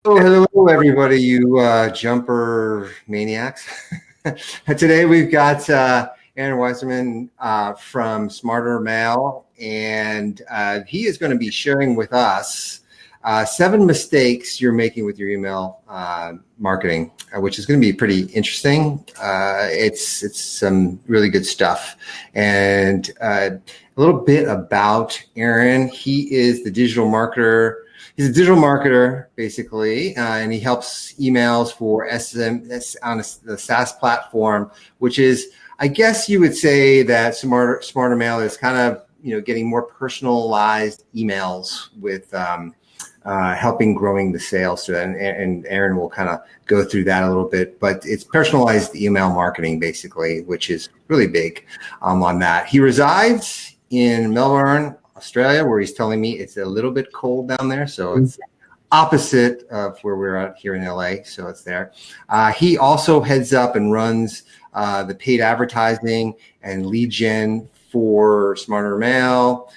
Oh, hello, everybody, you jumper maniacs. Today we've got Aaron Wiseman from Smarter Mail, and he is going to be sharing with us 7 mistakes you're making with your email marketing, which is going to be pretty interesting. It's some really good stuff. And a little bit about Aaron. He is the digital marketer. He's a digital marketer, basically, and he helps emails for SMS on the SaaS platform, which is, I guess you would say that Smarter Mail is kind of, getting more personalized emails with helping growing the sales. And Aaron will kind of go through that a little bit, but it's personalized email marketing, basically, which is really big on that. He resides in Melbourne, Australia, where he's telling me it's a little bit cold down there. So it's opposite of where we're at here in LA. So it's there. He also heads up and runs the paid advertising and lead gen for Smarter Mail.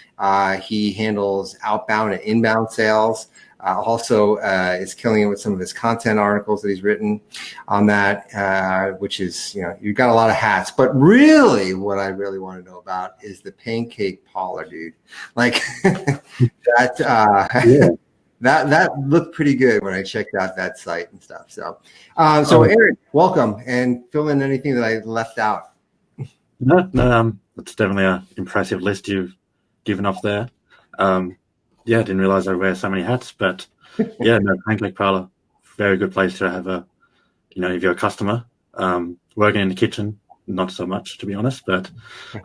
He handles outbound and inbound sales. Also is killing it with some of his content articles that he's written on that, which is, you've got a lot of hats. But really, what I really want to know about is the pancake parlor, dude. Like that. That looked pretty good when I checked out that site and stuff. So, Aaron, welcome, and fill in anything that I left out. No, that's definitely an impressive list you've given off there. I didn't realize I wear so many hats, but pancake parlor, very good place to have if you're a customer, working in the kitchen, not so much, to be honest, but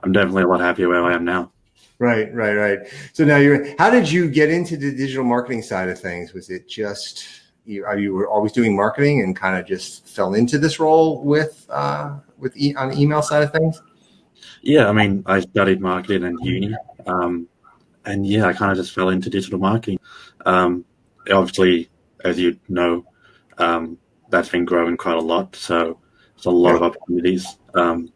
I'm definitely a lot happier where I am now. Right. So now how did you get into the digital marketing side of things? Was it just, you were always doing marketing and kind of just fell into this role with on the email side of things? Yeah, I mean, I studied marketing in uni. I kind of just fell into digital marketing. Obviously, as you know, that's been growing quite a lot. So there's a lot of opportunities, and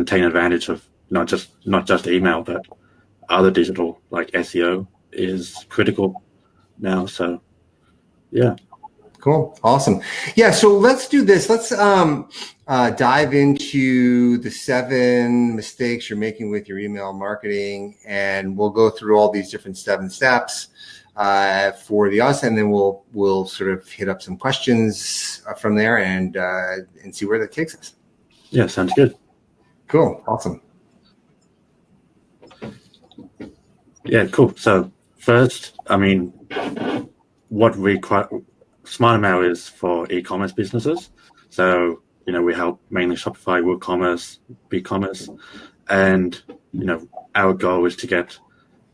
taking advantage of not just email, but other digital like SEO is critical now. So, yeah. Cool. Awesome. Yeah. So let's do this. Let's dive into the 7 mistakes you're making with your email marketing, and we'll go through all these different 7 steps for the audience, and then we'll sort of hit up some questions from there and see where that takes us. Yeah, sounds good. Cool. Awesome. Yeah, cool. So first, I mean, what Smarter Mail is for e-commerce businesses. So, we help mainly Shopify, WooCommerce, BigCommerce, and, our goal is to get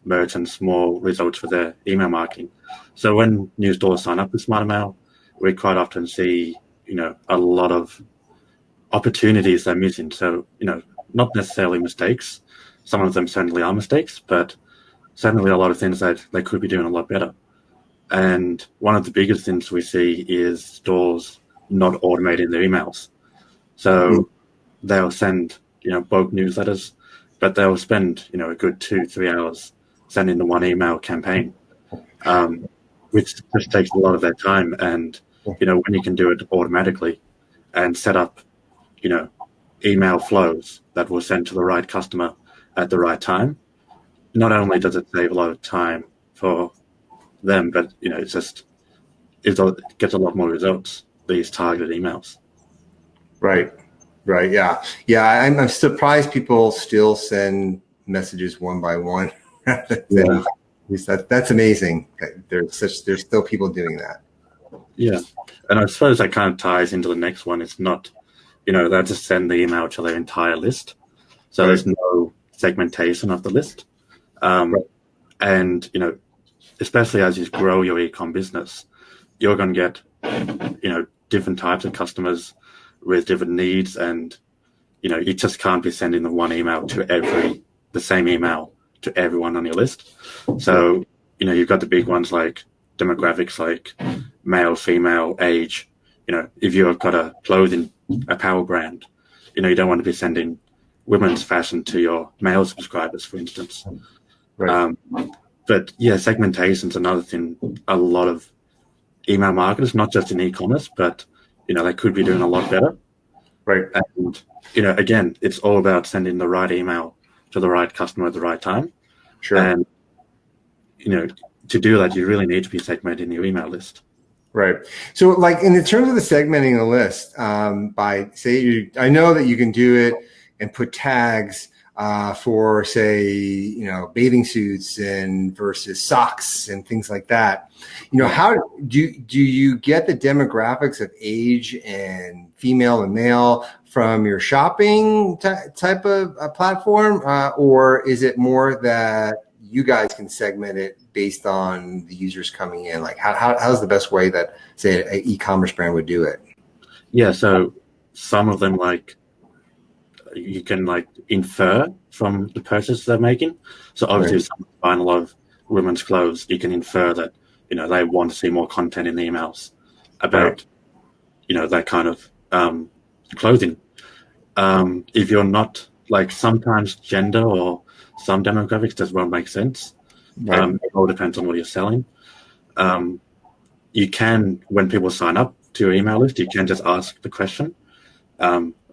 merchants more results for their email marketing. So when new stores sign up with Smarter Mail, we quite often see, a lot of opportunities they're missing. So, not necessarily mistakes. Some of them certainly are mistakes, but certainly a lot of things that they could be doing a lot better. And one of the biggest things we see is stores not automating their emails. So they'll send, bulk newsletters, but they'll spend, a good 2-3 hours sending the one email campaign, which just takes a lot of their time. And, when you can do it automatically and set up, email flows that will send to the right customer at the right time, not only does it save a lot of time for them, but it gets a lot more results, these targeted emails. Right. Yeah. I'm surprised people still send messages one by one. That's amazing. There's still people doing that. Yeah, and I suppose that kind of ties into the next one. It's not, they'll just send the email to their entire list, so there's no segmentation of the list, and especially as you grow your e-com business, you're going to get, different types of customers with different needs, and, you just can't be sending the same email to everyone on your list. So, you've got the big ones like demographics, like male, female, age. If you've got a clothing apparel brand, you don't want to be sending women's fashion to your male subscribers, for instance. Right. But yeah, segmentation is another thing a lot of email marketers, not just in e-commerce, but they could be doing a lot better. Right. And again, it's all about sending the right email to the right customer at the right time. Sure. And to do that, you really need to be segmenting your email list. Right. So, like in terms of the segmenting the list, I know that you can do it and put tags for, say, bathing suits and versus socks and things like that. How do you get the demographics of age and female and male from your shopping type of platform, or is it more that you guys can segment it based on the users coming in? Like how's the best way that, say, an e-commerce brand would do it? Yeah, so some of them, like, you can infer from the purchase they're making. So obviously, if someone's buying a lot of women's clothes, you can infer that they want to see more content in the emails about that kind of clothing. If you're not, sometimes gender or some demographics just won't make sense. Right. It all depends on what you're selling. You can, when people sign up to your email list, you can just ask the question.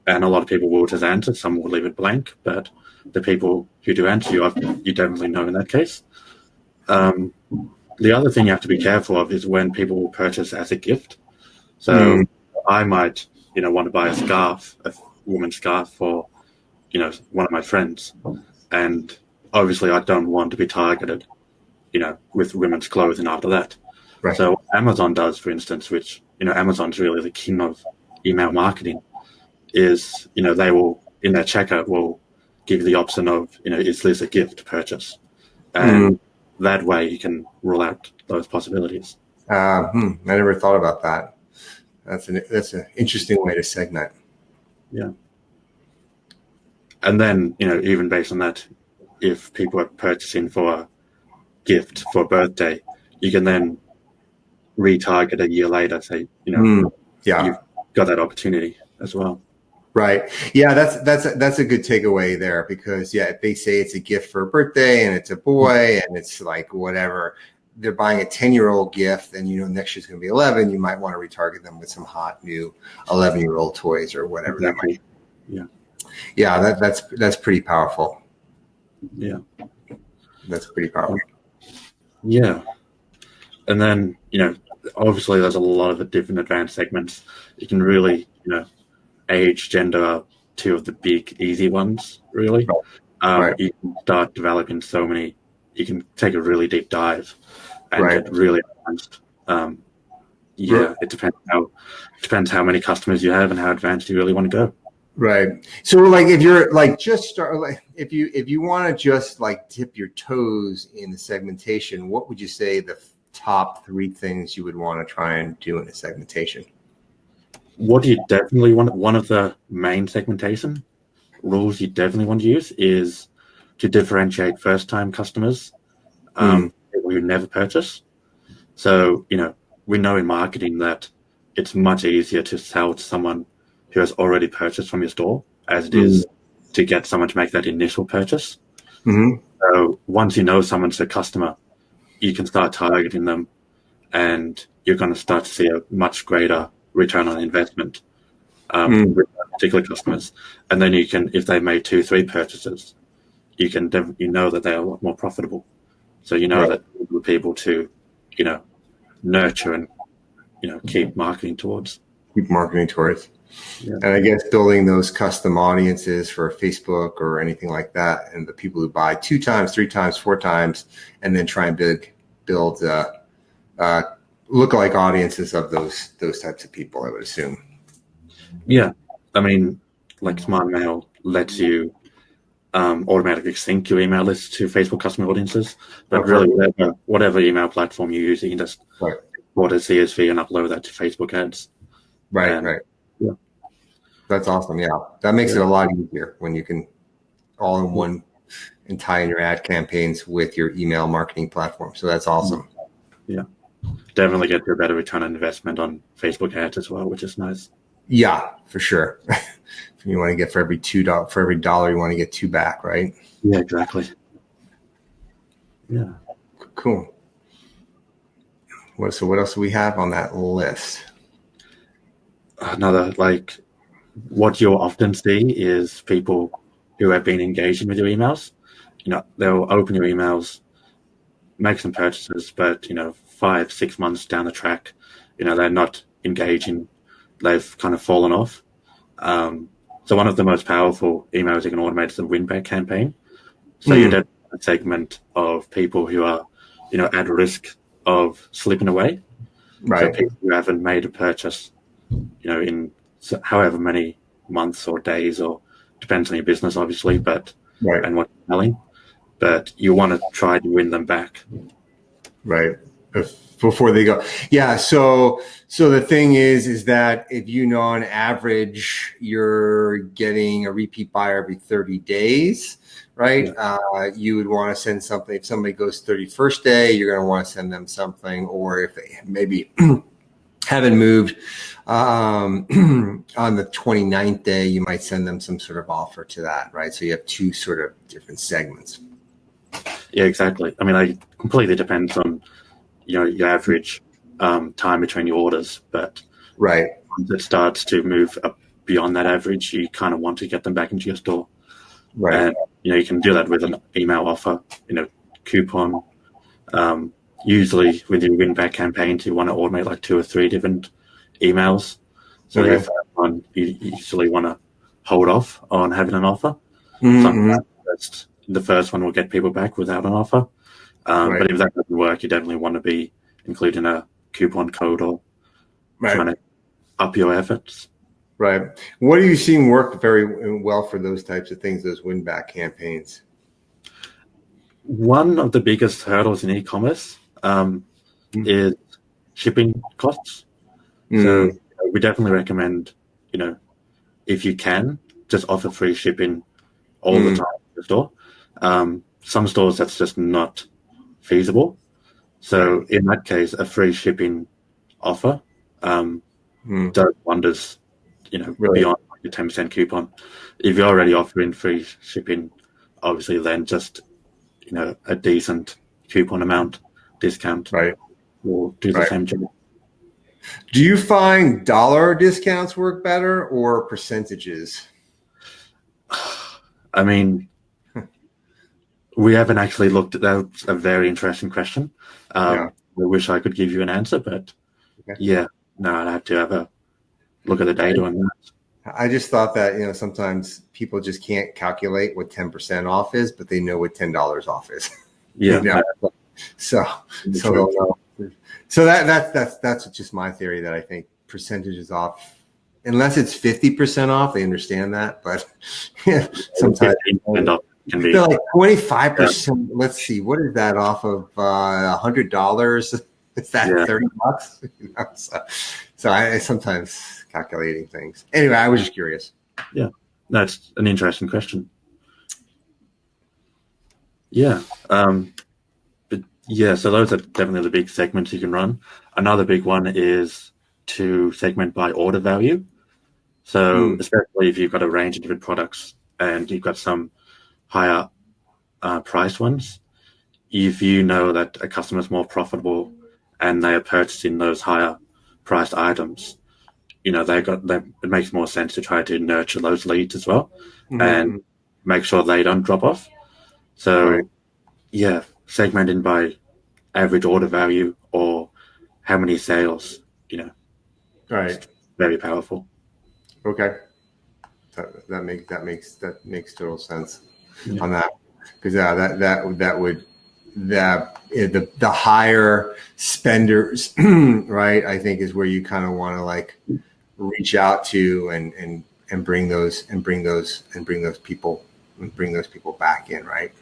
And a lot of people will just answer. Some will leave it blank, but the people who do answer you definitely know in that case. The other thing you have to be careful of is when people will purchase as a gift. So I might, want to buy a woman's scarf for, one of my friends. And obviously I don't want to be targeted, with women's clothing after that. Right. So what Amazon does, for instance, which, Amazon's really the king of email marketing, is, they will, in their checkout, will give you the option of, is this a gift purchase? And that way you can rule out those possibilities. I never thought about that. That's an interesting way to segment. Yeah. And then, even based on that, if people are purchasing for a gift for a birthday, you can then retarget a year later, say, you've got that opportunity as well. Right. Yeah, that's a good takeaway there, because if they say it's a gift for a birthday and it's a boy and it's like whatever, they're buying a 10-year-old gift and next year's going to be 11, you might want to retarget them with some hot new 11-year-old toys or whatever that might be. Yeah. Yeah, that's pretty powerful. Yeah. That's pretty powerful. Yeah. And then, obviously there's a lot of different advanced segments. You can really, age, gender are two of the big, easy ones, really. Right. You can start developing so many. You can take a really deep dive and get really advanced. It depends how many customers you have and how advanced you really want to go. Right. So, if you're if you want to just dip your toes in the segmentation, what would you say the top 3 things you would want to try and do in a segmentation? What you definitely want, one of the main segmentation rules you definitely want to use is to differentiate first-time customers, people who never purchase. So, we know in marketing that it's much easier to sell to someone who has already purchased from your store as it is to get someone to make that initial purchase. So once you know someone's a customer, you can start targeting them and you're going to start to see a much greater return on investment with particular customers. And then you can, if they made 2-3 purchases, you know that they're a lot more profitable. So that the people to, nurture and, keep marketing towards. Yeah. And I guess building those custom audiences for Facebook or anything like that, and the people who buy 2 times, 3 times, 4 times, and then try and build lookalike audiences of those types of people, I would assume. Yeah, I mean, Smart Mail lets you automatically sync your email list to Facebook customer audiences, but really whatever email platform you use, you can just import a CSV and upload that to Facebook ads. Right. Yeah. That's awesome. Yeah. That makes it a lot easier when you can all in one and tie in your ad campaigns with your email marketing platform. So that's awesome. Yeah. Definitely get a better return on investment on Facebook ads as well, which is nice. Yeah, for sure. You want to get for every $1, you want to get 2 back, right? Yeah, exactly. Yeah. Cool. what else do we have on that list? Another, like, what you'll often see is people who have been engaging with your emails. They'll open your emails, make some purchases, but 5-6 months down the track, they're not engaging. They've kind of fallen off. So one of the most powerful emails you can automate is a win-back campaign. So you get a segment of people who are, at risk of slipping away. Right. So people who haven't made a purchase, in however many months or days, or depends on your business, obviously, but right. and what you're selling. But you want to try to win them back. Right. Before they go. Yeah. So the thing is that if on average you're getting a repeat buyer every 30 days, right? Yeah. You would want to send something. If somebody goes 31st day, you're going to want to send them something. Or if they maybe haven't moved on the 29th day, you might send them some sort of offer to that, right? So you have two sort of different segments. Yeah, exactly. I mean, it completely depends on your average time between your orders, but right, once it starts to move up beyond that average, you kind of want to get them back into your store. Right. And you can do that with an email offer, coupon. Usually with your win back campaigns, you want to automate like 2 or 3 different emails. So your first one, you usually want to hold off on having an offer. Sometimes the first one will get people back without an offer. But if that doesn't work, you definitely want to be including a coupon code or trying to up your efforts. Right. What are you seeing work very well for those types of things, those win-back campaigns? One of the biggest hurdles in e-commerce is shipping costs. So we definitely recommend, if you can, just offer free shipping all the time in the store. Some stores, that's just not feasible. So in that case, a free shipping offer does wonders, really? Beyond your 10% coupon. If you're already offering free shipping, obviously then just, a decent coupon amount discount will do the same job. Do you find dollar discounts work better or percentages? I mean, we haven't actually looked at that. That's a very interesting question. I wish I could give you an answer, but I'd have to have a look at the data on that. I just thought that, sometimes people just can't calculate what 10% off is, but they know what $10 off is. Yeah. So they'll know. So that's just my theory, that I think percentages off, unless it's 50% off, they understand that. But sometimes they're like 25%. Let's see, what is that off of $100? Is that $30? So I sometimes calculating things. Anyway, I was just curious. Yeah, that's an interesting question. Yeah. So those are definitely the big segments you can run. Another big one is to segment by order value. So especially if you've got a range of different products and you've got some higher price ones, if you know that a customer is more profitable and they are purchasing those higher priced items, it makes more sense to try to nurture those leads as well and make sure they don't drop off. So segmenting by average order value or how many sales, very powerful. Okay, that makes total sense on that, because the higher spenders, right? I think is where you kind of want to like reach out to and bring those people back in, right?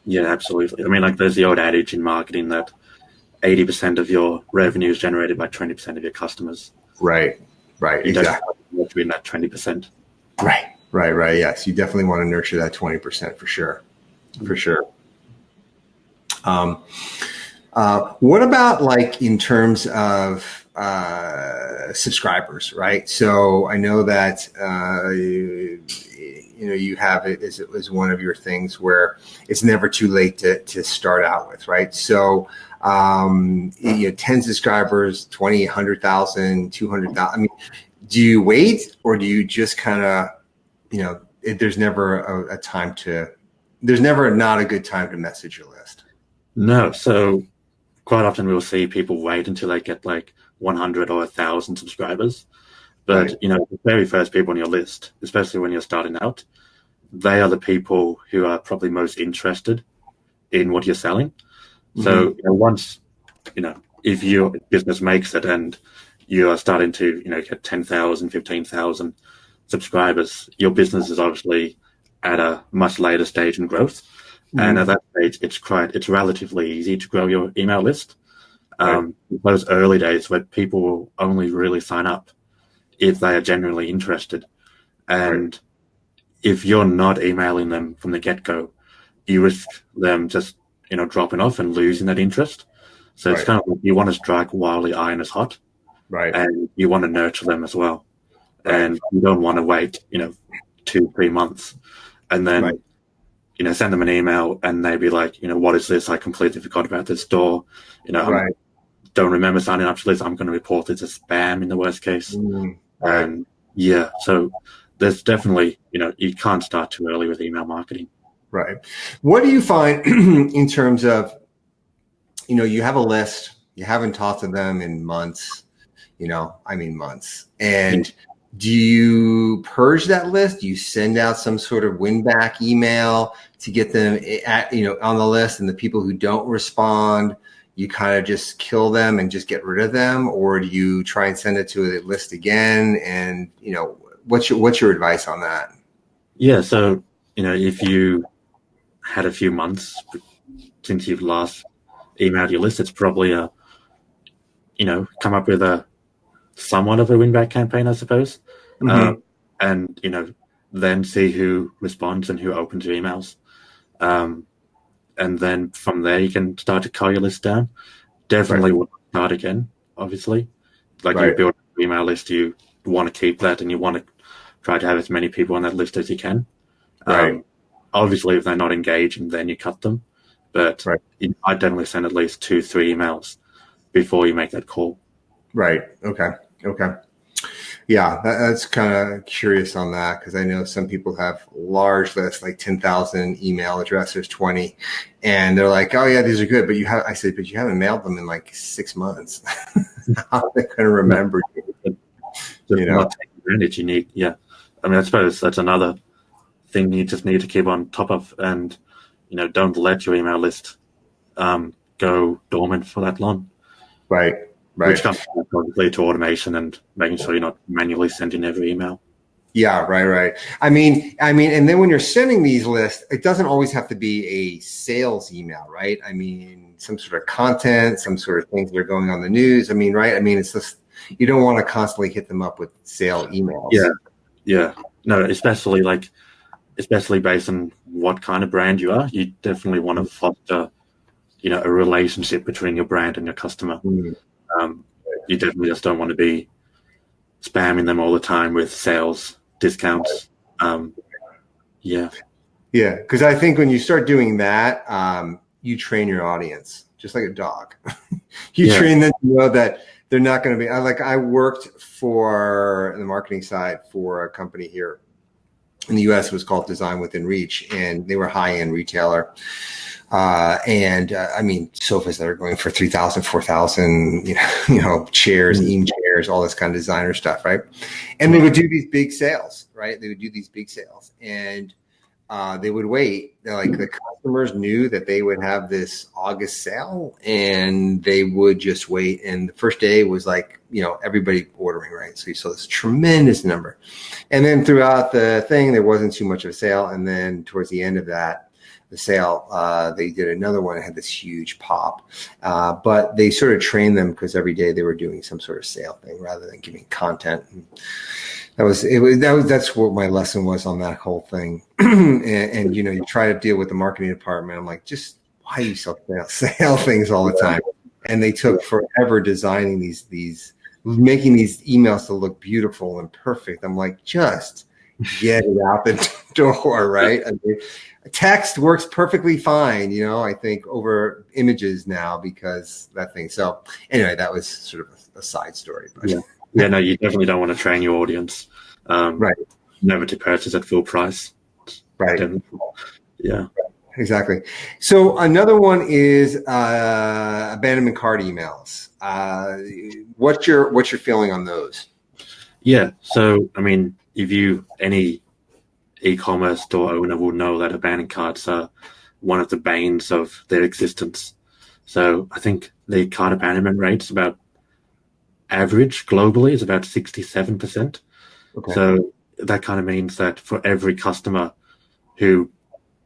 Yeah, absolutely. I mean, like there's the old adage in marketing that 80% of your revenue is generated by 20% of your customers. Right. Exactly. Between that 20%. Right. Yes, you definitely want to nurture that 20% for sure. What about like in terms of subscribers, right? So I know that you have it as one of your things where it's never too late to start out with, right? So 10 subscribers, 20, 100,000, 200,000. I mean, do you wait, or do you just kind of, there's never there's never not a good time to message your list? No. So quite often we'll see people wait until they get like 100 or 1,000 subscribers. But, Right. The very first people on your list, especially when you're starting out, they are the people who are probably most interested in what you're selling. So once, if your business makes it and you are starting to, get 10,000, 15,000 subscribers, your business is obviously at a much later stage in growth. And at that stage, it's relatively easy to grow your email list. Those early days where people will only really sign up if they are genuinely interested. And if you're not emailing them from the get-go, you risk them just, dropping off and losing that interest. So it's kind of like you want to strike while the iron is hot. Right. And you want to nurture them as well. And you don't want to wait, 2-3 months and then, send them an email and they'd be like, what is this? I completely forgot about this store. I don't remember signing up to this. I'm going to report it as spam in the worst case. And so there's definitely, you can't start too early with email marketing. Right. What do you find in terms of, you have a list, you haven't talked to them in months, months. And do you purge that list? Do you send out some sort of win back email to get them on the list, and the people who don't respond, you kind of just kill them and just get rid of them? Or do you try and send it to the list again? And, what's your advice on that? Yeah. So, if you had a few months since you've last emailed your list, it's probably come up with a somewhat of a win back campaign, I suppose. And, then see who responds and who opens your emails. And then from there, you can start to cull your list down. Definitely will start again, obviously. Like you build an email list, you want to keep that and you want to try to have as many people on that list as you can. Obviously, if they're not engaging, then you cut them. But I'd definitely send at least 2-3 emails before you make that call. Right. Okay. Yeah, that's kind of curious on that, because I know some people have large lists, like 10,000 email addresses, 20, and they're like, "Oh yeah, these are good," but I said, "But you haven't mailed them in like 6 months. How are they going to remember you?" Not taking advantage. You need, I suppose that's another thing you just need to keep on top of, and don't let your email list go dormant for that long. Right. Which comes obviously to automation and making sure you're not manually sending every email. Yeah, right. I mean, and then when you're sending these lists, it doesn't always have to be a sales email, right? I mean, some sort of content, some sort of things that are going on the news. I mean, right? I mean, it's just, you don't want to constantly hit them up with sale emails. Yeah. No, especially based on what kind of brand you are, you definitely want to foster, a relationship between your brand and your customer. You definitely just don't want to be spamming them all the time with sales discounts. Because I think when you start doing that, you train your audience just like a dog. You train them to know that they're not going to be like, I worked for the marketing side for a company here in the US. It was called Design Within Reach, and they were a high-end retailer. I mean, sofas that are going for 3,000, 4,000, chairs, Eames chairs, all this kind of designer stuff, right? And they would do these big sales, right? They would do these big sales, and they would wait. Like, the customers knew that they would have this August sale, and they would just wait. And the first day was like, everybody ordering, right? So you saw this tremendous number. And then throughout the thing, there wasn't too much of a sale. And then towards the end of that, the sale, they did another one that had this huge pop, but they sort of trained them because every day they were doing some sort of sale thing rather than giving content. And that's what my lesson was on that whole thing. and you try to deal with the marketing department. I'm like, just why do you sell things all the time? And they took forever designing these making these emails to look beautiful and perfect. I'm like, just get it out the door, right? I mean, text works perfectly fine, I think over images now because that thing. So anyway, that was sort of a side story. But. Yeah, no, you definitely don't want to train your audience. Right. Never to purchase at full price. Right. Yeah. Exactly. So another one is abandonment cart emails. What's your feeling on those? Yeah. So I mean, any e-commerce store owner will know that abandoned carts are one of the banes of their existence. So I think the cart abandonment rate's about average globally is about 67%. Okay. So that kind of means that for every customer who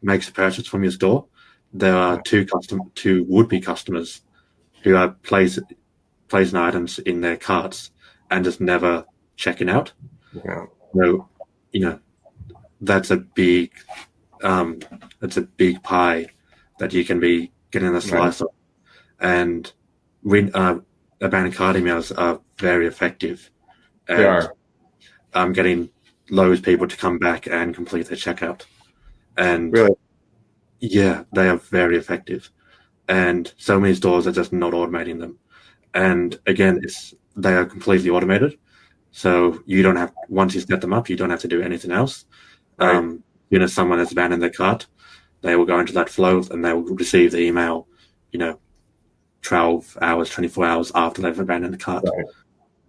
makes a purchase from your store, there are two would-be customers who are placing items in their carts and just never checking out. Yeah. So, that's a big pie that you can be getting a slice of. And abandoned cart emails are very effective. And they are. I'm getting loads of people to come back and complete their checkout. And really? Yeah, they are very effective. And so many stores are just not automating them. And again, they are completely automated. So you don't have, once you set them up, you don't have to do anything else. Right. Someone has abandoned their cart, they will go into that flow and they will receive the email, 12 hours, 24 hours after they've abandoned the cart. Right.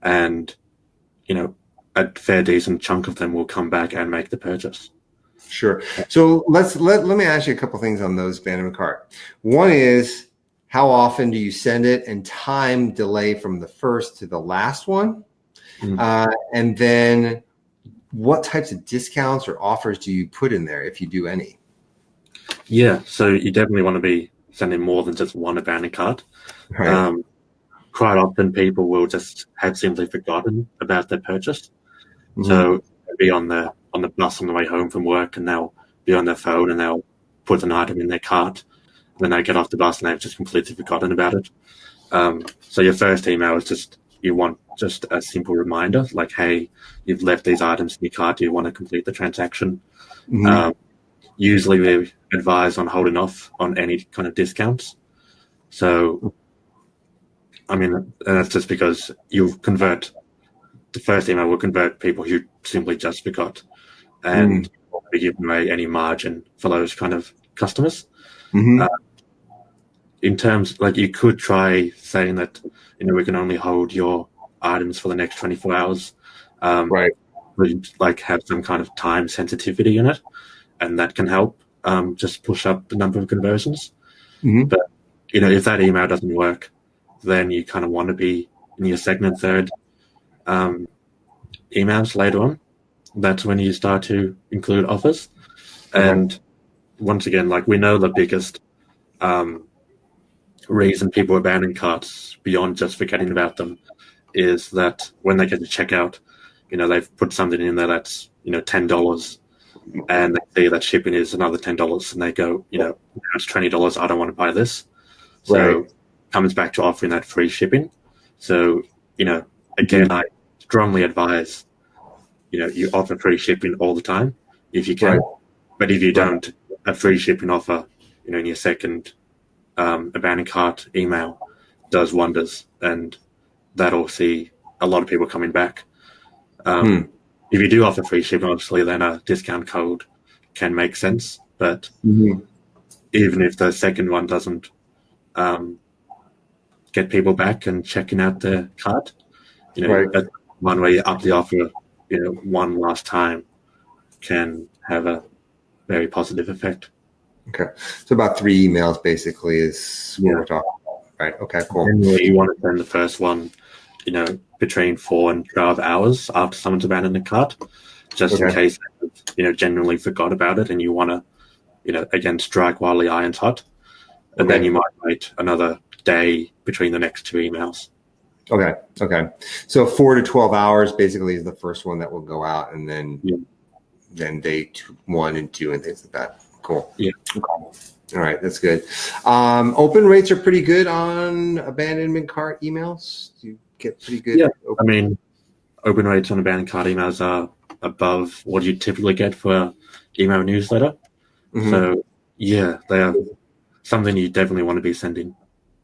And, a fair decent chunk of them will come back and make the purchase. Sure. So let me ask you a couple things on those abandonment cart. One is, how often do you send it, and time delay from the first to the last one? Mm-hmm. And then what types of discounts or offers do you put in there, if you do any? Yeah, so you definitely want to be sending more than just one abandoned cart. Right. Quite often people will just have simply forgotten about their purchase. Mm-hmm. So they'll be on the bus on the way home from work, and they'll be on their phone and they'll put an item in their cart. And then they get off the bus and they've just completely forgotten about it. So your first email is you want just a simple reminder, like, hey, you've left these items in your cart. Do you want to complete the transaction? Mm-hmm. Usually we advise on holding off on any kind of discounts. So, I mean, that's just because the first email will convert people who simply just forgot, and be giving away any margin for those kind of customers. Mm-hmm. In terms, like, you could try saying that, we can only hold your items for the next 24 hours. Right. Like, have some kind of time sensitivity in it, and that can help just push up the number of conversions. Mm-hmm. But, if that email doesn't work, then you kind of want to be in your second and third emails later on. That's when you start to include offers. And once again, like, we know the biggest reason people abandon carts beyond just forgetting about them is that when they get to checkout, they've put something in there that's, $10, and they see that shipping is another $10, and they go, it's $20. I don't want to buy this. So comes back to offering that free shipping. So, again, I strongly advise, you offer free shipping all the time if you can. Right. But if you don't, a free shipping offer, in your second abandoned cart email does wonders, and that'll see a lot of people coming back. If you do offer free shipping, obviously, then a discount code can make sense. But even if the second one doesn't get people back and checking out their cart, one way you up the offer, one last time can have a very positive effect. Okay. So about 3 emails basically is what we're talking about. Right. Okay, cool. And you want to send the first one, between 4 and 12 hours after someone's abandoned the cart, just in case they, genuinely forgot about it, and you want to, again, strike while the iron's hot. And then you might wait another day between the next 2 emails. Okay. So 4 to 12 hours basically is the first one that will go out, and then day 1 and 2 and things like that. Cool. Yeah. Okay. All right. That's good. Open rates are pretty good on abandonment cart emails. get pretty good. Yeah, I mean, open rates on abandoned cart emails are above what you typically get for an email newsletter. Mm-hmm. So, yeah, they are something you definitely want to be sending.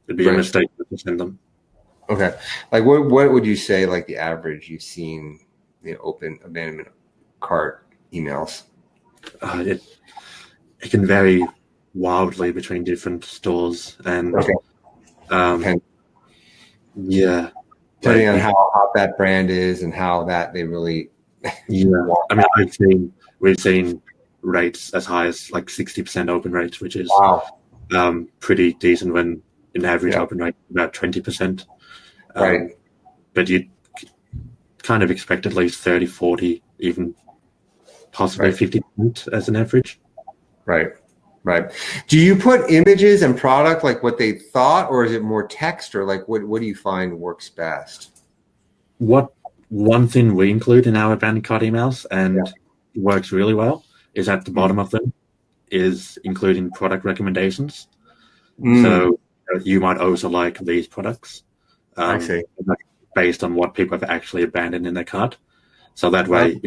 It'd be a mistake to send them. Okay. Like what would you say, like the average you've seen, open abandonment cart emails? It can vary wildly between different stores and yeah. Depending on how hot that brand is and how that they really I mean, we've seen rates as high as like 60% open rates, which is pretty decent when an average open rate is about 20%. Right. But you kind of expect at least 30, 40, even possibly 50% as an average. Right. Do you put images and product like what they thought, or is it more text, or like what do you find works best? One thing we include in our abandoned cart emails and works really well is at the bottom of them is including product recommendations. So you might also like these products. I see. Based on what people have actually abandoned in their cart. So that way,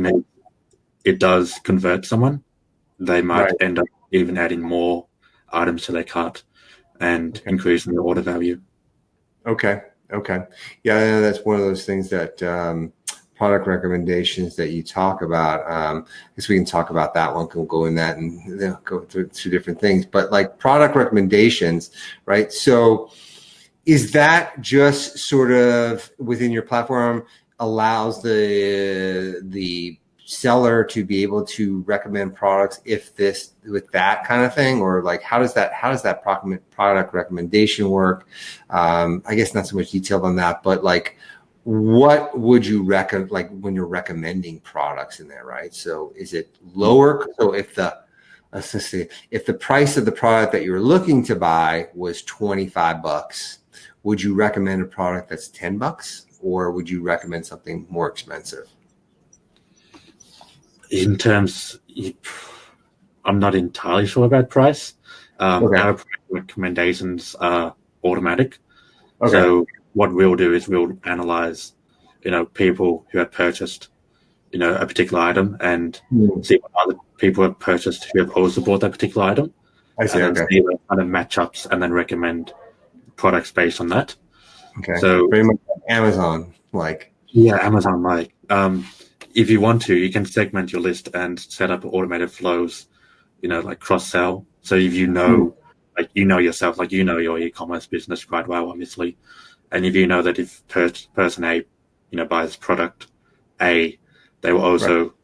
it does convert someone. They might end up even adding more items to their cart and increasing the order value. Okay. Yeah, that's one of those things that product recommendations that you talk about. I guess we can talk about that one. We'll go in that and go through two different things. But like product recommendations, right? So is that just sort of within your platform allows the seller to be able to recommend products with that kind of thing, or like how does that product recommendation work? I guess not so much detail on that, but like what would you recommend, like when you're recommending products in there, right? So is it lower? So if the price of the product that you're looking to buy was $25, would you recommend a product that's $10, or would you recommend something more expensive? In terms, I'm not entirely sure about price. Our recommendations are automatic. So what we'll do is we'll analyze, people who have purchased, a particular item and see what other people have purchased who have also bought that particular item. I see. And then see the kind of matchups and then recommend products based on that. Okay. So pretty much Amazon like. Yeah, Amazon like. If you want to, you can segment your list and set up automated flows, like cross-sell. So if yourself, like your e-commerce business quite well, obviously. And if you know that if person A, buys product A, they will also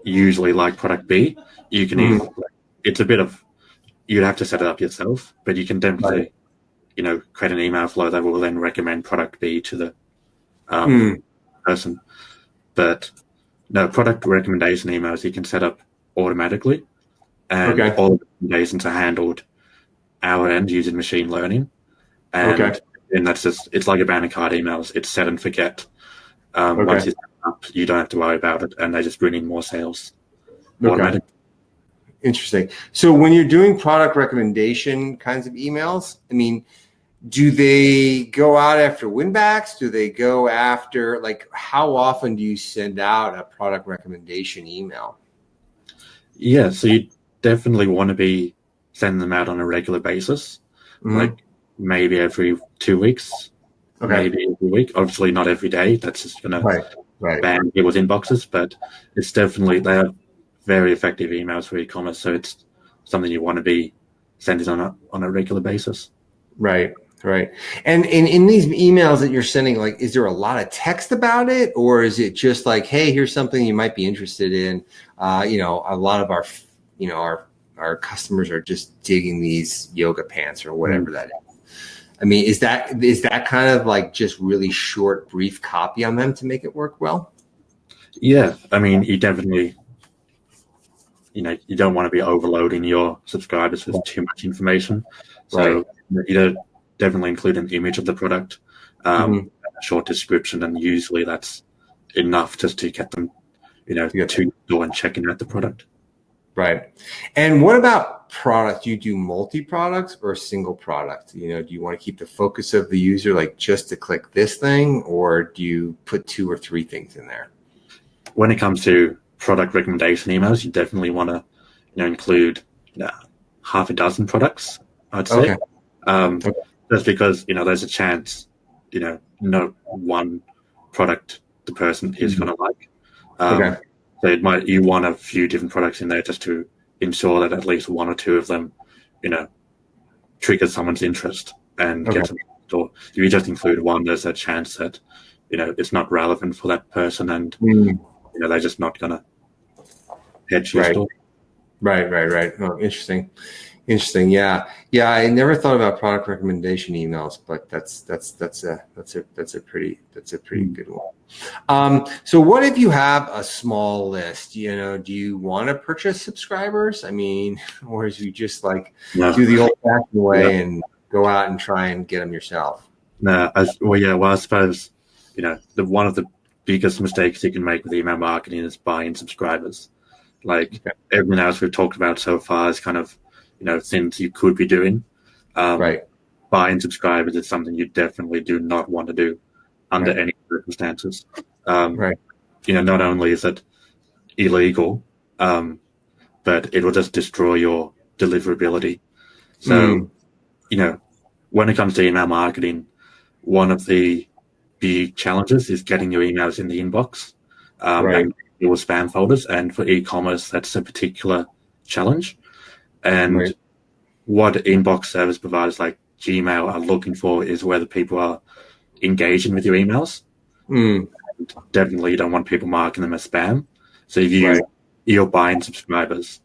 usually like product B. You can it's a bit of, you'd have to set it up yourself, but you can definitely, create an email flow that will then recommend product B to the person. But no, product recommendation emails you can set up automatically, and all the recommendations are handled our end using machine learning. And that's it's like abandoned cart emails. It's set and forget. Once you set it up, you don't have to worry about it, and they just bring in more sales automatically. Interesting. So when you're doing product recommendation kinds of emails, I mean, do they go out after winbacks? Do they go after, like, how often do you send out a product recommendation email? Yeah, so you definitely want to be sending them out on a regular basis, like maybe every 2 weeks, maybe every week. Obviously not every day. That's just going to ban people's inboxes, but it's definitely, they are very effective emails for e-commerce. So it's something you want to be sending on a regular basis. Right. And in these emails that you're sending, like, is there a lot of text about it, or is it just like, hey, here's something you might be interested in? A lot of our customers are just digging these yoga pants or whatever that is. I mean, is that kind of like just really short, brief copy on them to make it work well? Yeah, I mean, you definitely, you don't want to be overloading your subscribers with too much information. So you don't definitely include an image of the product, a short description, and usually that's enough just to get them, to the door and checking out the product. Right. And what about product? Do you do multi-products or single product? Do you want to keep the focus of the user like just to click this thing, or do you put 2 or 3 things in there? When it comes to product recommendation emails, you definitely want to, include half a dozen products, I'd say. Okay. Just because, there's a chance, no one product the person is going to like. Okay. So you want a few different products in there just to ensure that at least 1 or 2 of them, trigger someone's interest and get them to the door. If you just include one, there's a chance that, it's not relevant for that person, and they're just not gonna head to your store. Right. Oh, interesting. Yeah. I never thought about product recommendation emails, but that's a pretty good one. So what if you have a small list? Do you want to purchase subscribers? I mean, or is you just do the old-fashioned way and go out and try and get them yourself? No, I suppose one of the biggest mistakes you can make with email marketing is buying subscribers. Everything else we've talked about so far is kind of things you could be doing. Buying subscribers is something you definitely do not want to do under any circumstances. Not only is it illegal, but it will just destroy your deliverability. So, when it comes to email marketing, one of the big challenges is getting your emails in the inbox and your spam folders. And for e-commerce, that's a particular challenge. And what inbox service providers like Gmail are looking for is whether people are engaging with your emails. And definitely you don't want people marking them as spam. So if you're buying subscribers,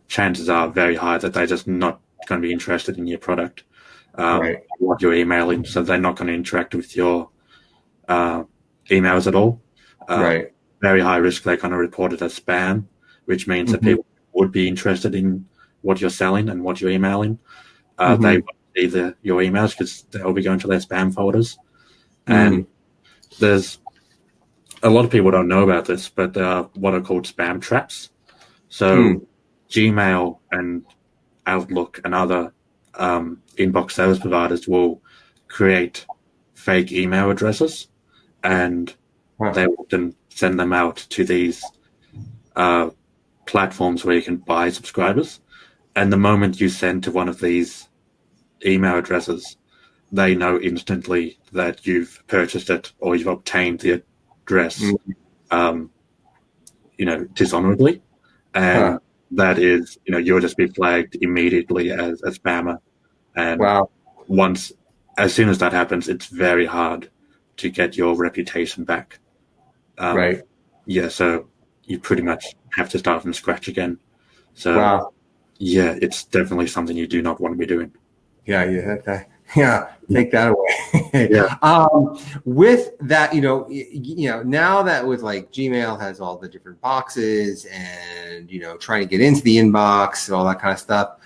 chances are very high that they're just not going to be interested in your product, what you're emailing. So they're not going to interact with your emails at all. Very high risk they're going to report it as spam, which means that people would be interested in what you're selling and what you're emailing. They won't see your emails because they'll be going to their spam folders. And there's a lot of people don't know about this, but there are what are called spam traps. So Gmail and Outlook and other inbox service providers will create fake email addresses, and they will then send them out to these platforms where you can buy subscribers. And the moment you send to one of these email addresses, they know instantly that you've purchased it or you've obtained the address, dishonorably. And that is, you'll just be flagged immediately as a spammer. And as soon as that happens, it's very hard to get your reputation back. So you pretty much have to start from scratch again. So it's definitely something you do not want to be doing. Take that away. With that, now that with Gmail has all the different boxes and trying to get into the inbox and all that kind of stuff,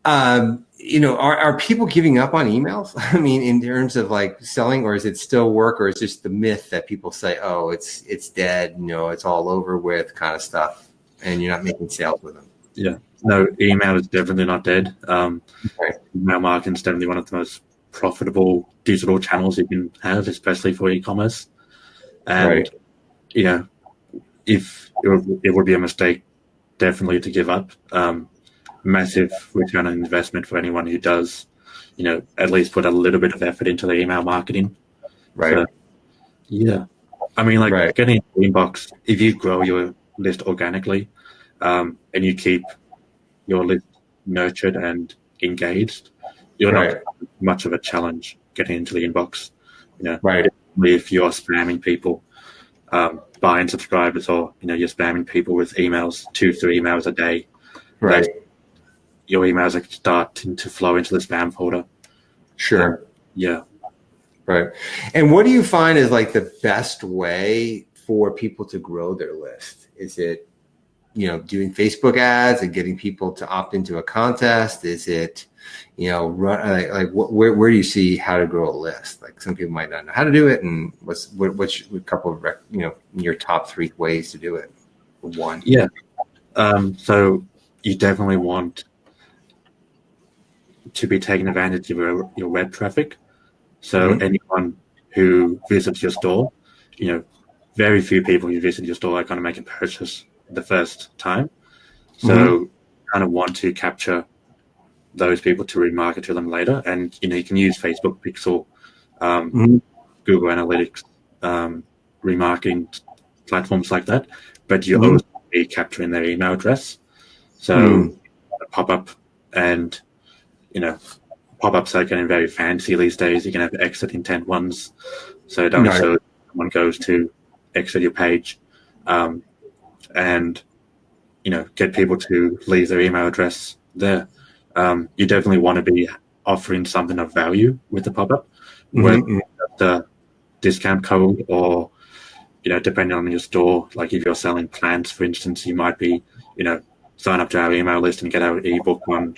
are people giving up on emails? I mean, in terms of selling, or is it still work, or is it just the myth that people say, oh, it's dead, it's all over with kind of stuff, and you're not making sales with them? No, email is definitely not dead. Email marketing is definitely one of the most profitable digital channels you can have, especially for e-commerce. And, if it would be a mistake definitely to give up. Massive return on investment for anyone who does, at least put a little bit of effort into the email marketing. So, I mean, getting into the inbox, if you grow your list organically, and you keep your list nurtured and engaged, you're not much of a challenge getting into the inbox. If you're spamming people, buying subscribers, or you're spamming people with emails, 2-3 emails a day, your emails are starting to flow into the spam folder. And what do you find is the best way for people to grow their list? Is it doing Facebook ads and getting people to opt into a contest? Is it where do you see how to grow a list? Like some people might not know how to do it, and what's a couple of your top 3 ways to do it? One. Yeah. So you definitely want to be taking advantage of your web traffic. So anyone who visits your store, very few people who visit your store are going to make a purchase the first time. So you kind of want to capture those people to remarket to them later. And, you can use Facebook Pixel, Google Analytics, remarketing platforms like that. But you always be capturing their email address. So pop-up and, pop-ups are getting very fancy these days. You can have exit intent ones. So don't show someone goes to exit your page, and, get people to leave their email address there. You definitely want to be offering something of value with the pop-up, whether the discount code or, depending on your store, like if you're selling plants, for instance, you might be, sign up to our email list and get our ebook on,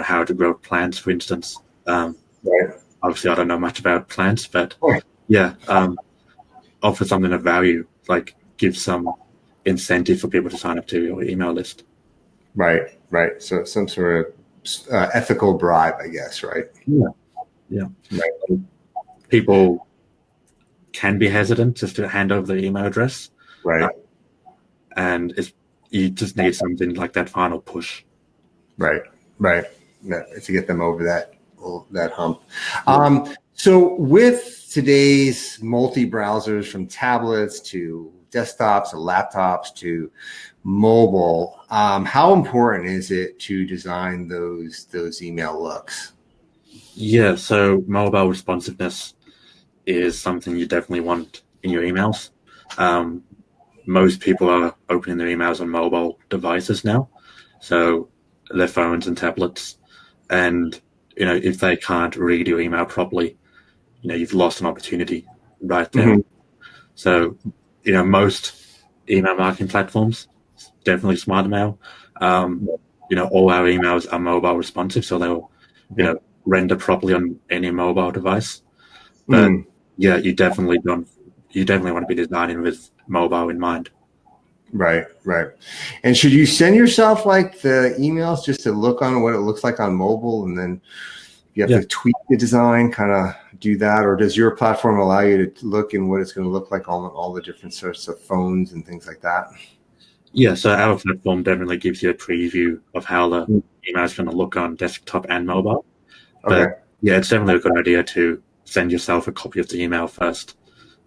how to grow plants, for instance. Obviously, I don't know much about plants, but offer something of value, like give some incentive for people to sign up to your email list. Right. So some sort of ethical bribe, I guess, right? Yeah. Right. People can be hesitant just to hand over their email address. Right. And you just need something like that final push. Right. To get them over that hump. So with today's multi-browsers, from tablets to desktops to laptops to mobile, how important is it to design those email looks? Yeah, so mobile responsiveness is something you definitely want in your emails. Most people are opening their emails on mobile devices now, so their phones and tablets. And, if they can't read your email properly, you've lost an opportunity right there. So, most email marketing platforms, definitely SmartMail, all our emails are mobile responsive, so they'll, render properly on any mobile device. But you definitely want to be designing with mobile in mind. Right. And should you send yourself like the emails just to look on what it looks like on mobile, and then you have to tweak the design, kind of do that? Or does your platform allow you to look in what it's going to look like on all the different sorts of phones and things like that? Yeah, so our platform definitely gives you a preview of how the email is going to look on desktop and mobile. But it's definitely a good idea to send yourself a copy of the email first.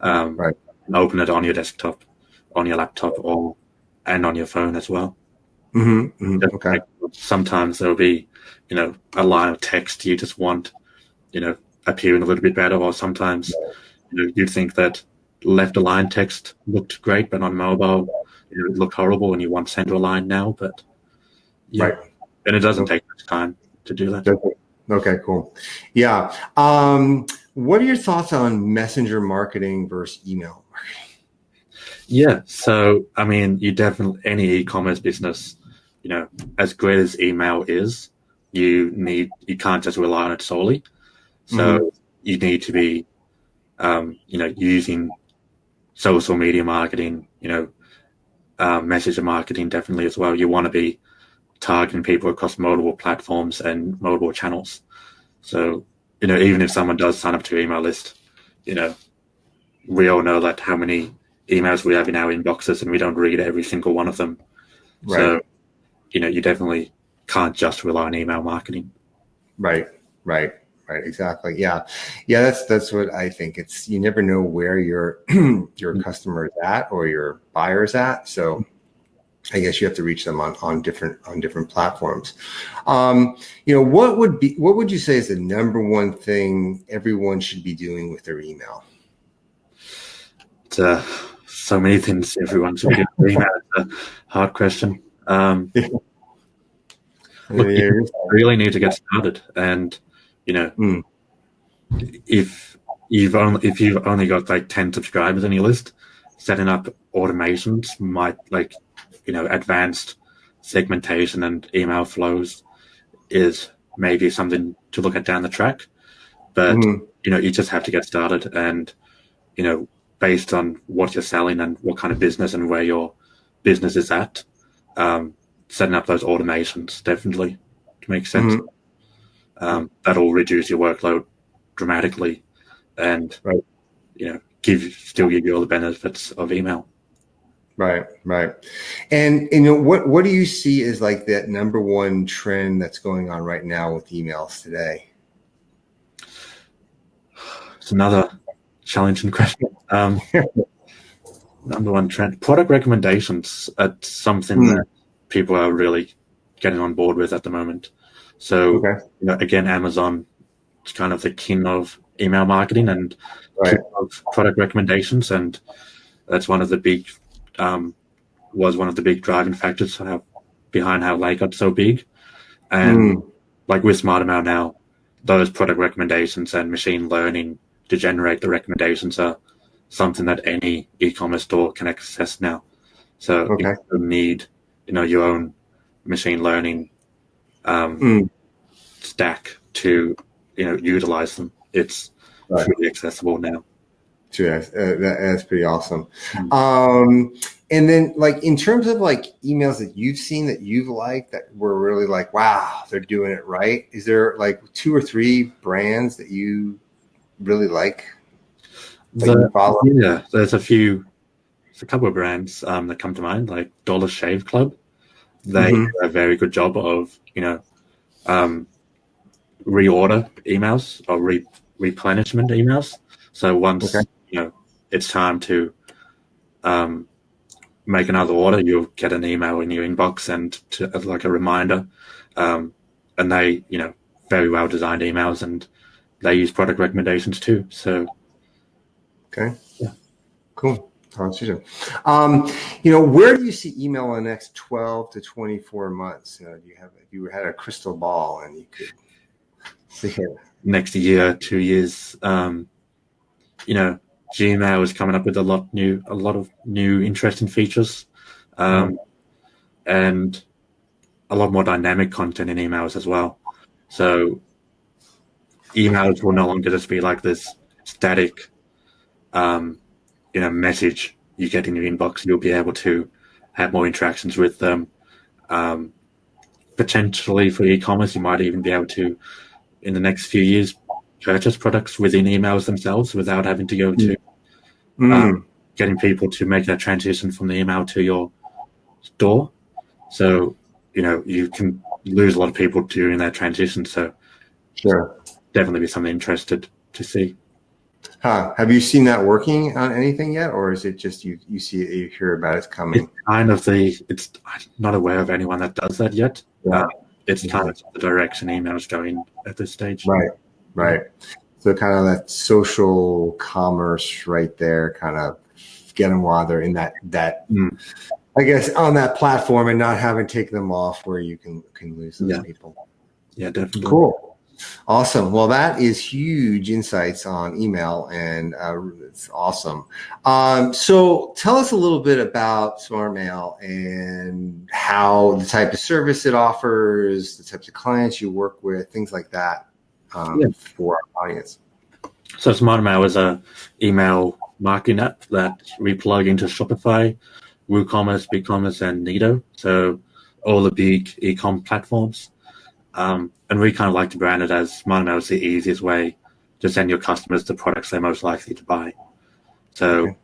And open it on your desktop, on your laptop, and on your phone as well. Okay. Sometimes there'll be, a line of text you just want, appearing a little bit better, or sometimes you think that left align text looked great, but on mobile it looked horrible, and you want center align now. But and it doesn't take much time to do that. Okay, cool. Yeah. What are your thoughts on messenger marketing versus email marketing? Yeah. So, I mean, any e-commerce business, as great as email is, you can't just rely on it solely. So you need to be, using social media marketing, messenger marketing definitely as well. You want to be targeting people across multiple platforms and multiple channels. So, even if someone does sign up to your email list, we all know that how many emails we have in our inboxes, and we don't read every single one of them. Right. So, you definitely can't just rely on email marketing. Right. Exactly. Yeah. That's what I think. It's, you never know where your customer is at or your buyer is at. So I guess you have to reach them on different platforms. What would you say is the number one thing everyone should be doing with their email? So many things everyone should be doing with email. It's a hard question. Look, you really need to get started, and if you've only got like 10 subscribers on your list, setting up automations might advanced segmentation and email flows is maybe something to look at down the track. But, you just have to get started, and, based on what you're selling and what kind of business and where your business is at, setting up those automations definitely makes sense. That'll reduce your workload dramatically, and still give you all the benefits of email. Right. And what do you see as like that number one trend that's going on right now with emails today? It's another challenging question. Number one trend, product recommendations are something that people are really getting on board with at the moment. So, again, Amazon is kind of the king of email marketing and king of product recommendations, and that's one of the big driving factors behind how they got so big. And like with SmarterMail now, those product recommendations and machine learning to generate the recommendations are something that any e-commerce store can access now. So you don't need, your own machine learning stack to, utilize them. It's really accessible now. That's pretty awesome. And then like in terms of like emails that you've seen that you've liked that were really like, wow, they're doing it right. Is there like 2 or 3 brands that you really like? There's a couple of brands that come to mind, like Dollar Shave Club. They do a very good job of, reorder emails or replenishment emails. So once, it's time to make another order, you'll get an email in your inbox and as like a reminder. And they, very well designed emails, and they use product recommendations too. So, cool. Where do you see email in the next 12 to 24 months? If you had a crystal ball and you could see it next year, 2 years, Gmail is coming up with a lot of new interesting features, and a lot more dynamic content in emails as well. So emails will no longer just be like this static, message you get in your inbox. You'll be able to have more interactions with them. Potentially for e-commerce, you might even be able to, in the next few years, purchase products within emails themselves without having to go to getting people to make that transition from the email to your store. So, you can lose a lot of people during that transition. So definitely be something interested to see. Have you seen that working on anything yet, or is it just you see it, you hear about it's coming? I'm not aware of anyone that does that yet. It's kind of the direction email's going at this stage. Right. So kind of that social commerce right there, kind of get them while they're in that I guess on that platform and not having to take them off where you can lose those people. Yeah, definitely. Cool. Awesome. Well, that is huge insights on email, and it's awesome. So tell us a little bit about SmarterMail and how the type of service it offers, the types of clients you work with, things like that for our audience. So SmarterMail is a email marketing app that we plug into Shopify, WooCommerce, BigCommerce, and Neato. So all the big e-com platforms. And we kind of like to brand it as SmarterMail is the easiest way to send your customers the products they're most likely to buy. So,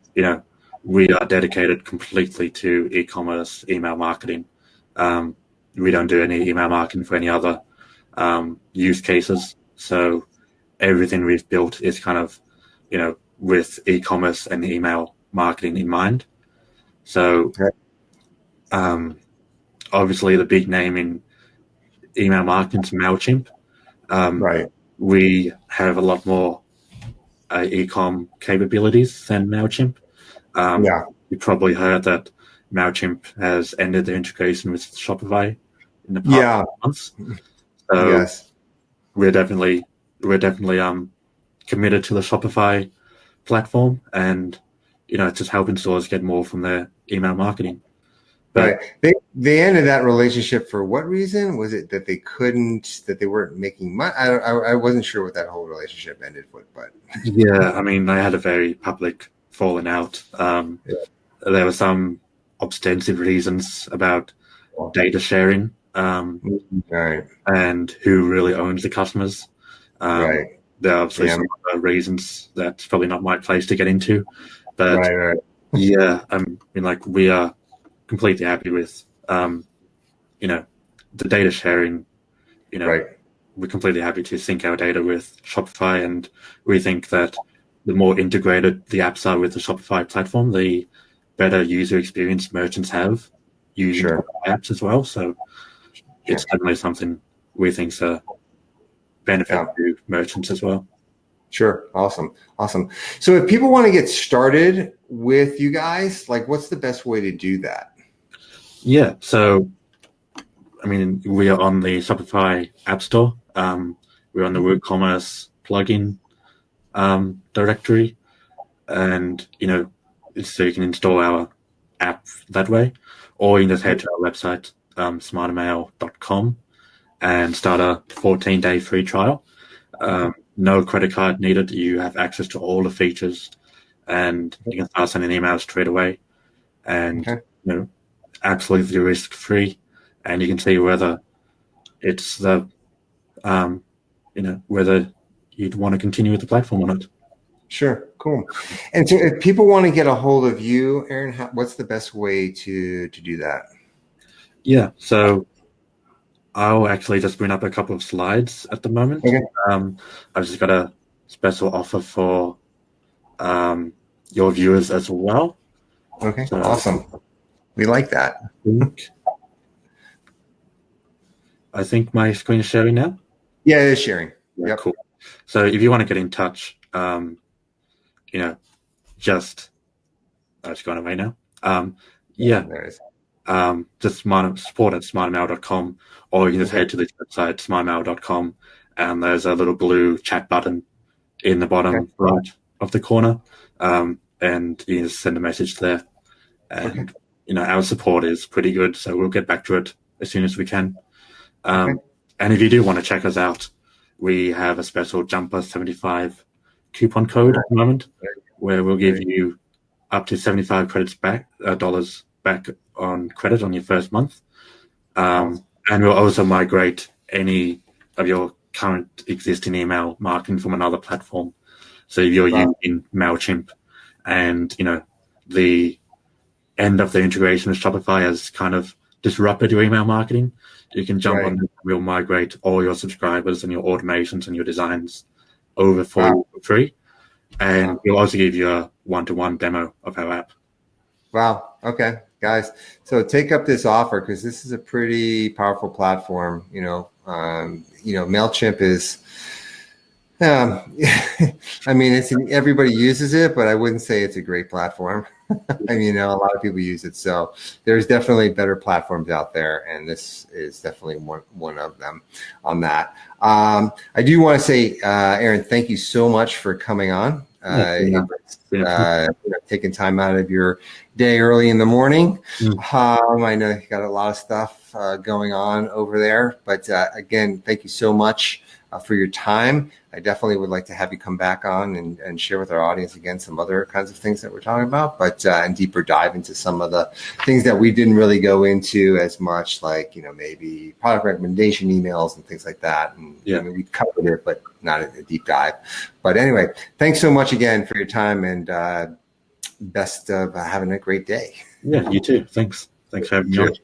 we are dedicated completely to e-commerce email marketing. We don't do any email marketing for any other use cases. So everything we've built is kind of, with e-commerce and email marketing in mind. So obviously the big name in email marketing is MailChimp. We have a lot more e-com capabilities than MailChimp. You probably heard that MailChimp has ended their integration with Shopify in the past months. So we're definitely committed to the Shopify platform, and just helping stores get more from their email marketing. But They ended that relationship for what reason? Was it that they weren't making money? I wasn't sure what that whole relationship ended with, but yeah, I mean, they had a very public falling out. There were some ostensive reasons about data sharing, right, and who really owns the customers. right, There are obviously some other reasons that's probably not my place to get into, but right. yeah, I mean, like we are completely happy with, the data sharing. Right. We're completely happy to sync our data with Shopify, and we think that the more integrated the apps are with the Shopify platform, the better user experience merchants have using apps as well. So it's definitely something we think's a benefit to merchants as well. Sure. Awesome. So if people want to get started with you guys, like what's the best way to do that? Yeah. So, I mean, we are on the Shopify App Store. We're on the WooCommerce plugin directory, and so you can install our app that way, or you can just head to our website, smartermail.com, and start a 14-day free trial. No credit card needed. You have access to all the features, and you can start sending emails straight away, and absolutely risk-free. And you can see whether it's the whether you'd want to continue with the platform or not. Sure, cool. And so if people want to get a hold of you, Aaron, what's the best way to do that? Yeah, so I'll actually just bring up a couple of slides at the moment. Okay. I've just got a special offer for your viewers as well. Okay, so, awesome. We like that. I think my screen is sharing now. Yeah, it is sharing. Yeah, cool. So if you want to get in touch, just it's gone away now. There it is. Just support at smartermail.com, or you can just head to the website smartermail.com, and there's a little blue chat button in the bottom right of the corner, and you can just send a message there. And our support is pretty good, so we'll get back to it as soon as we can. And if you do want to check us out, we have a special Jumper 75 coupon code at the moment, where we'll give you up to 75 dollars back on credit on your first month. And we'll also migrate any of your current existing email marketing from another platform. So if you're using MailChimp, and the end of the integration with Shopify has kind of disrupted your email marketing, you can jump on this. We'll migrate all your subscribers and your automations and your designs over for free. And we'll also give you a one-to-one demo of our app. Wow. Okay, guys. So take up this offer, because this is a pretty powerful platform. MailChimp is, I mean, everybody uses it, but I wouldn't say it's a great platform. I mean, a lot of people use it. So there's definitely better platforms out there, and this is definitely one of them on that. I do want to say, Aaron, thank you so much for coming on. Taking time out of your day early in the morning. I know you got a lot of stuff going on over there, but again, thank you so much for your time. I definitely would like to have you come back on and share with our audience again some other kinds of things that we're talking about, but and deeper dive into some of the things that we didn't really go into as much, like maybe product recommendation emails and things like that. And we covered it, but not a deep dive. But anyway, thanks so much again for your time, and best of having a great day. Yeah, you too. Thanks for having me on.